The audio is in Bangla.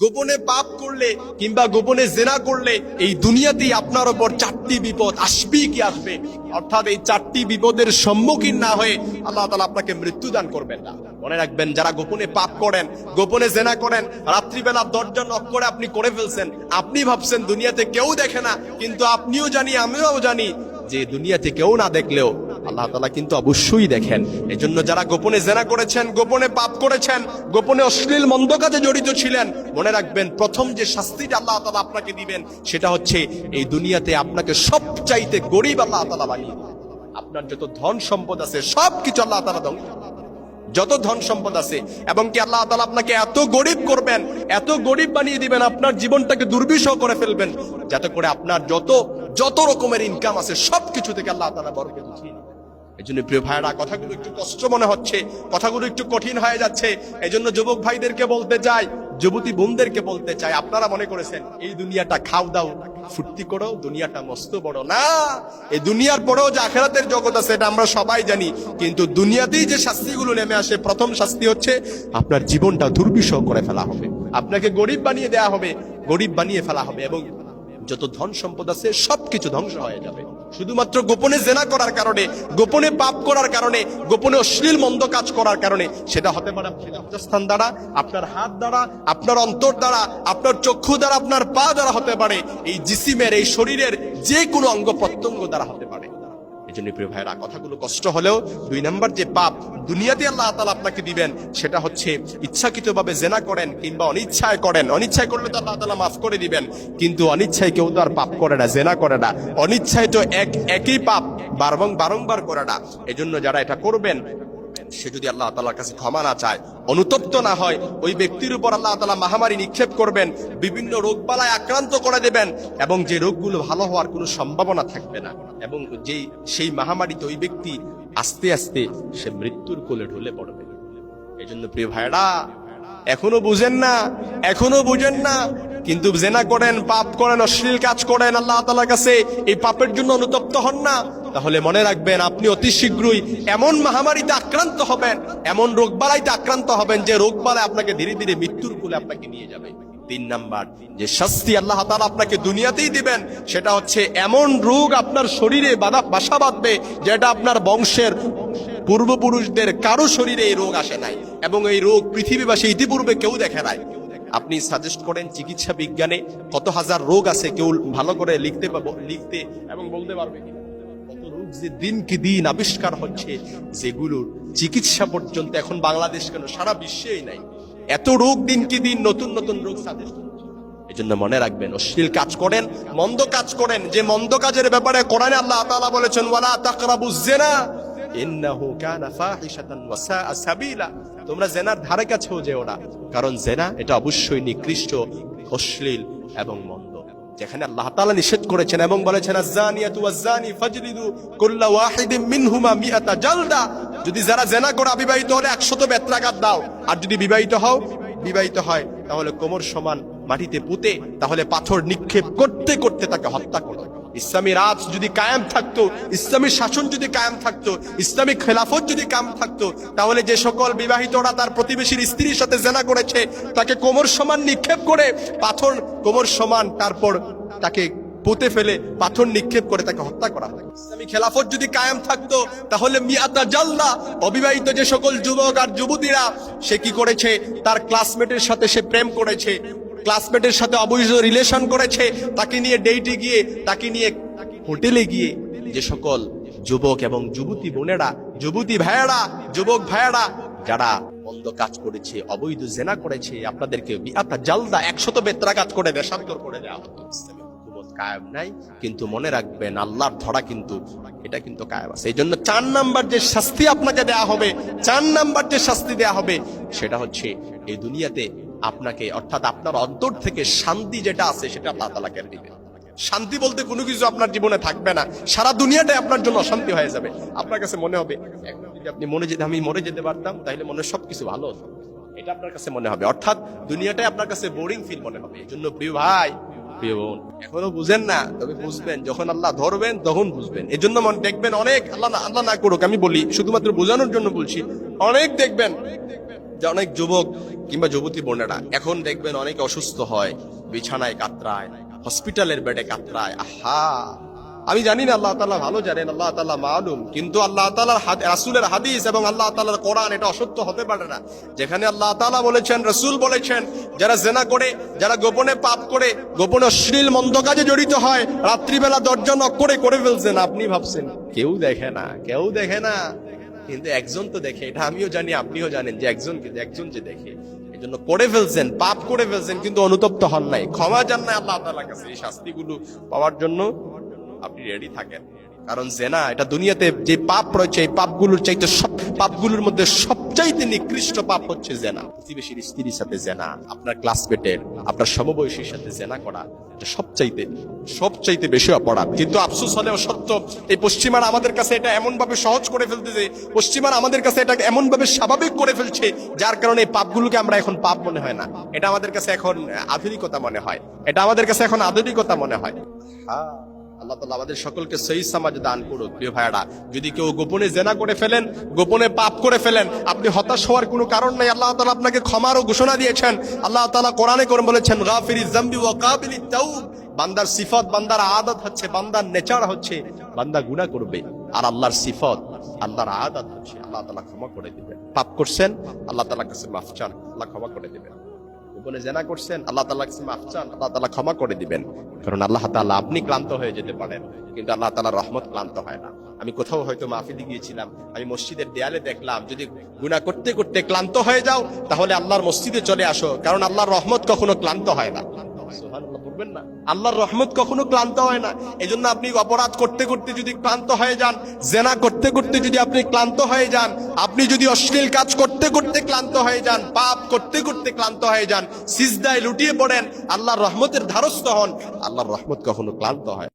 গোপনে পাপ করলে কিংবা গোপনে জেনা করলে এই দুনিয়াতেই আপনার উপর 4টি বিপদ আসবেই কি আসবে। অর্থাৎ এই 4টি বিপদের সম্মুখীন না হয়ে আল্লাহ তাআলা আপনাকে মৃত্যু দান করবেন না। মনে রাখবেন, যারা গোপনে পাপ করেন, গোপনে জেনা করেন, রাত্রিবেলা দরজা নক করে আপনি করে ফেলছেন, আপনি ভাবছেন দুনিয়াতে কেউ দেখে না, কিন্তু আপনিও জানি আমিও জানি যে দুনিয়াতে কেউ না দেখলেও আল্লাহ তাআলা কিন্তু অবশ্যই দেখেন। এজন্য যারা গোপনে জেনা করেছেন, গোপনে পাপ করেছেন, গোপনে অশ্লীল মন্দ কাজে জড়িত ছিলেন, মনে রাখবেন প্রথম যে শাস্তিটা আল্লাহ তাআলা আপনাকে দিবেন সেটা হচ্ছে এই দুনিয়াতে আপনাকে সবচাইতে গরিব আল্লাহ তাআলা বানিয়ে দিবেন। আপনার যত ধন সম্পদ আছে সবকিছু আল্লাহ তাআলা ধ্বংস করবেন, যত ধন সম্পদ আছে, এবং কি আল্লাহ তাআলা আপনাকে এত গরিব করবেন, এত গরিব বানিয়ে দিবেন, আপনার জীবনটাকে দুর্বিষহ করে ফেলবেন, যাতে করে আপনার যত রকমের ইনকাম আছে সবকিছু থেকে আল্লাহ তাআলা বরকত উঠিয়ে নেবেন। এই জন্য প্রিয় ভাইরা, কথাগুলো একটু কষ্ট মনে হচ্ছে, কথাগুলো একটু কঠিন হয়ে যাচ্ছে। এই জন্য যুবক ভাইদেরকে বলতে চাই, যুবতী বোনদেরকে বলতে চাই, আপনারা মনে করেছেন এই দুনিয়াটা খাও দাও ফুর্তি করো, দুনিয়াটা মস্ত বড় না। এই দুনিয়ার পরেও যে আখিরাতের জগৎ আছে এটা আমরা সবাই জানি, কিন্তু দুনিয়াতেই যে শাস্তিগুলো নেমে আসে, প্রথম শাস্তি হচ্ছে আপনার জীবনটা দুর্বিষহ করে ফেলা হবে, আপনাকে গরিব বানিয়ে দেয়া হবে, গরিব বানিয়ে ফেলা হবে, এবং যত ধন সম্পদ আছে সবকিছু ধ্বংস হয়ে যাবে শুধুমাত্র গোপনে জেনা করার কারণে, গোপনে পাপ করার কারণে, গোপনে অশ্লীল মন্দ কাজ করার কারণে। সেটা হতে পারে আপনার লজ্জাস্থান দ্বারা, আপনার হাত দ্বারা, আপনার অন্তর দ্বারা, আপনার চক্ষু দ্বারা, আপনার পা দ্বারা হতে পারে, এই জিসিমের, এই শরীরের যে কোনো অঙ্গ প্রত্যঙ্গ দ্বারা হতে পারে। এই জন্য প্রিয় ভাইরা, কথাগুলো কষ্ট হলেও 2 নাম্বার যে পাপ দুনিয়াতে আল্লাহ তাআলা আপনাকে দিবেন সেটা হচ্ছে ইচ্ছাকৃতভাবে জেনা করেন কিংবা অনিচ্ছায় করেন। অনিচ্ছায় করলে তো আল্লাহ তাআলা মাফ করে দিবেন, কিন্তু অনিচ্ছায় কেউ তো আর পাপ করে না, জেনা করে না। অনিচ্ছায় তো একই পাপ বারংবার করে না। এজন্য যারা এটা করবেন, সে যদি আল্লাহ তাআলার কাছে ক্ষমা না চায়, অনুতপ্ত না হয়, ওই ব্যক্তির উপর আল্লাহ তাআলা মহামারী নিক্ষেপ করবেন, বিভিন্ন রোগবালায় আক্রান্ত করে দেবেন, এবং যে রোগগুলো ভালো হওয়ার কোনো সম্ভাবনা থাকবে না, এবং সেই মহামারীতে ওই ব্যক্তি আস্তে আস্তে সে মৃত্যুর কোলে ঢলে পড়বে। এই জন্য প্রিয় ভাইরা, এখনো বুঝেন না, কিন্তু জেনা করেন, পাপ করেন, অশ্লীল কাজ করেন, আল্লাহ তাআলার কাছে এই পাপের জন্য অনুতপ্ত হন না, তাহলে মনে রাখবেন আপনি অতি শীঘ্রই এমন মহামারীতে আক্রান্ত হবেন, এমন রোগবালাইতে আক্রান্ত হবেন, যে রোগবালাই আপনাকে ধীরে ধীরে মৃত্যুর কোলে আপনাকে নিয়ে যাবে। 3 নাম্বার যে শাস্তি আল্লাহ তাআলা আপনাকে দুনিয়াতেই দিবেন সেটা হচ্ছে এমন রোগ আপনার শরীরে বাসা বাঁধবে যেটা আপনার বংশের পূর্বপুরুষদের কারো শরীরে এই রোগ আসে নাই, এবং এই রোগ পৃথিবীবাসী ইতিপূর্বে কেউ দেখে নাই। আপনি সাজেস্ট করেন চিকিৎসা বিজ্ঞানে কত হাজার রোগ আছে, কেউ ভালো করে লিখতে এবং বলতে পারবে কিনা? কত রোগ যে দিন কি দিন আবিষ্কার হচ্ছে, যেগুলোর চিকিৎসা পর্যন্ত এখন বাংলাদেশ কেন সারা বিশ্বেই নাই। এত রোগ দিন কি দিন নতুন নতুন রোগ সাজেস্ট হচ্ছে। এই জন্য মনে রাখবেন, অশ্লীল কাজ করেন, মন্দ কাজ করেন, যে মন্দ কাজের ব্যাপারে কোরআনে আল্লাহ তাআলা বলেছেন ওয়ালা তাকরাবুজ জিনা ইন্নাহু কানা ফাহিশাতান ওয়া সাআ সাবিলা, তোমরা জেনার ধারে কাছেও যেও না, কারণ জেনা এটা অবশ্যই নিকৃষ্ট, অশ্লীল এবং মন্দ। যেখানে আল্লাহ তাআলা নিষেধ করেছেন এবং বলেছেন আয-যানিয়াতু ওয়াজ-যানি ফাজলিদু কুল্লা ওয়াহিদিন মিনহুমা মিআতা জালদা, যদি যারা জেনা করে অবিবাহিত হলে 100 বেত্রাঘাত দাও, আর যদি বিবাহিত হয় তাহলে কোমর সমান মাটিতে পুঁতে, তাহলে পাথর নিক্ষেপ করতে করতে তাকে হত্যা করো। ইসলামী রাজ যদি কায়েম থাকতো, ইসলামী শাসন যদি কায়েম থাকতো, ইসলামী খেলাফত যদি কায়েম থাকতো, তাহলে যে সকল বিবাহিতরা তার প্রতিবেশীর স্ত্রীর সাথে জেনা করেছে তাকে কোমর সমান নিক্ষেপ করে, পাথর কোমর সমান, তারপর তাকে পুঁতে ফেলে পাথর নিক্ষেপ করে তাকে হত্যা করা হয়। ইসলামী খেলাফত যদি কায়েম থাকতো তাহলে মিয়াতা জালদা, অবিবাহিত যে সকল যুবক আর যুবতীরা সে কি করেছে, তার ক্লাসমেটের সাথে সে প্রেম করেছে, ক্লাসমেটের সাথে অবৈধ রিলেশন করেছে, তাকে নিয়ে ডেটে গিয়ে, তাকে নিয়ে হোটেলে গিয়ে যে সকল যুবক এবং যুবতী বোনেরা, যুবতী ভাইয়েরা, যুবক ভাইয়েরা যারা মন্দ কাজ করেছে, অবৈধ জেনা করেছে, আপনাদেরকে মিয়াতা জালদা 100 বেত্রাঘাত করে দেশান্তর করে দেওয়া হতো। কায়েম নাই, কিন্তু মনে রাখবেন আল্লাহর ধরা কিন্তু এটা কিন্তু কায়েম আছে। এই জন্য 4 নাম্বার যে শাস্তি আপনাকে দেয়া হবে, 4 নাম্বার যে শাস্তি দেয়া হবে সেটা হচ্ছে এই দুনিয়াতে আপনাকে, অর্থাৎ আপনার অন্তর থেকে শান্তি যেটা আছে সেটা আল্লাহ তাআলা কেড়ে দিবেন। শান্তি বলতে কোনো কিছু আপনার জীবনে থাকবে না, সারা দুনিয়াটাই আপনার জন্য অশান্তি হয়ে যাবে। আপনার কাছে মনে হবে যদি আপনি আমি মরে যেতে পারতাম তাহলে মনে সবকিছু ভালো হতো, এটা আপনার কাছে মনে হবে, অর্থাৎ দুনিয়াটাই আপনার কাছে বোরিং ফিল মনে হবে। এই জন্য প্রিয় ভাই, প্রিয় বোন, এখনো বুঝেন না, তবে বুঝবেন, যখন আল্লাহ ধরবেন তখন বুঝবেন। এই জন্য দেখবেন অনেক, আল্লাহ না করুক আমি বলি, শুধুমাত্র বোঝানোর জন্য বলছি, অনেক দেখবেন যে অনেক যুবক কিংবা যুবতী বোনেরা এখন দেখবেন অনেকে অসুস্থ হয়, বিছানায় কাতরায়, হসপিটালের বেডে কাতরায়। আহা, আমি জানি না, আল্লাহ তাআলা ভালো জানেন, আল্লাহ তাআলা মালুম, কিন্তু আল্লাহ তাআলার রাসূলের হাদিস এবং আল্লাহ তাআলার কোরআন এটা অসত্য হতে পারে না। যেখানে আল্লাহ তাআলা বলেছেন, রাসূল বলেছেন, যারা জেনা করে, যারা গোপনে পাপ করে, গোপনে অশ্লীল মন্দ কাজে জড়িত হয়, রাত্রিবেলা দরজা নক করে ফেলছেন। আপনি ভাবছেন কেউ দেখে না, কেউ দেখে না, কিন্তু একজন তো দেখে। এটা আমিও জানি, আপনিও জানেন যে একজন যে দেখে। এই জন্য করে ফেলছেন, পাপ করে ফেলছেন, কিন্তু অনুতপ্ত হন নাই, ক্ষমা চান নাই আল্লাহ তাআলার কাছে। এই শাস্তিগুলো পাওয়ার জন্য আপনি রেডি থাকেন। কারণ জেনা এটা দুনিয়াতে যে পাপ রয়েছে, এই পাপগুলোর চাইতে সব পাপগুলোর মধ্যে সবচাইতে নিকৃষ্ট পাপ হচ্ছে জেনা। প্রতিবেশীর স্ত্রীর সাথে জেনা, আপনার ক্লাসমেটের, আপনার সমবয়সীর সাথে জেনা করা, এটা সবচাইতে বেশি অপরাধ। কিন্তু আফসোস হলেও সত্য, এই পশ্চিমারা আমাদের কাছে এটা এমন ভাবে সহজ করে ফেলতেছে, পশ্চিমারা আমাদের কাছে এটা এমন ভাবে স্বাভাবিক করে ফেলছে, যার কারণে এই পাপগুলোকে আমরা এখন পাপ মনে হয় না, এটা আমাদের কাছে এখন আধুনিকতা মনে হয়, এটা আমাদের কাছে এখন আধুনিকতা মনে হয়। আল্লাহ তাআলা আমাদের সকলকে সহিহ সমাজ দান করুক। প্রিয় ভাইরা, যদি কেউ গোপনে জেনা করে ফেলেন, গোপনে পাপ করে ফেলেন, আপনি হতাশ হওয়ার কোনো কারণ নাই। আল্লাহ তাআলা আপনাকে ক্ষমারও ঘোষণা দিয়েছেন। আল্লাহ তাআলা কোরআনে করে বলেছেন, গাফিরিজ যামবি ওয়া কাবিলিত তাওব। বান্দার সিফাত, বান্দার আদত হচ্ছে, বান্দার নেচার হচ্ছে বান্দা গুনাহ করবে, আর আল্লাহর সিফাত, আল্লাহর আদত হচ্ছে আল্লাহ তাআলা ক্ষমা করে দিবেন। পাপ করছেন, আল্লাহ তাআলার কাছে মাফ চান, আল্লাহ ক্ষমা করে দিবেন। গোপনে জেনা করছেন, আল্লাহ তাআলার কাছে মাফ চান, আল্লাহ তাআলা ক্ষমা করে দিবেন। কারণ আল্লাহ তাআলা, আপনি ক্লান্ত হয়ে যেতে পারেন, কিন্তু আল্লাহ তাআলার রহমত ক্লান্ত হয় না। আমি কোথাও হয়তো মাহফিলে গিয়েছিলাম, আমি মসজিদের দেয়ালে দেখলাম, যদি গুনাহ করতে করতে ক্লান্ত হয়ে যাও, তাহলে আল্লাহর মসজিদে চলে আসো, কারণ আল্লাহর রহমত কখনো ক্লান্ত হয় না। সুবহানাল্লাহ বলবেন না? আল্লাহর রহমত কখনো ক্লান্ত হয় না। এজন্য আপনি অপরাধ করতে করতে যদি ক্লান্ত হয়ে যান, জেনা করতে করতে যদি আপনি ক্লান্ত হয়ে যান, আপনি যদি অশ্লীল কাজ করতে করতে ক্লান্ত হয়ে যান, পাপ করতে করতে ক্লান্ত হয়ে যান, সিজদায় লুটিয়ে পড়েন, আল্লাহর রহমতের ধারস্থ হন, আল্লাহর রহমত কখনো ক্লান্ত হয়।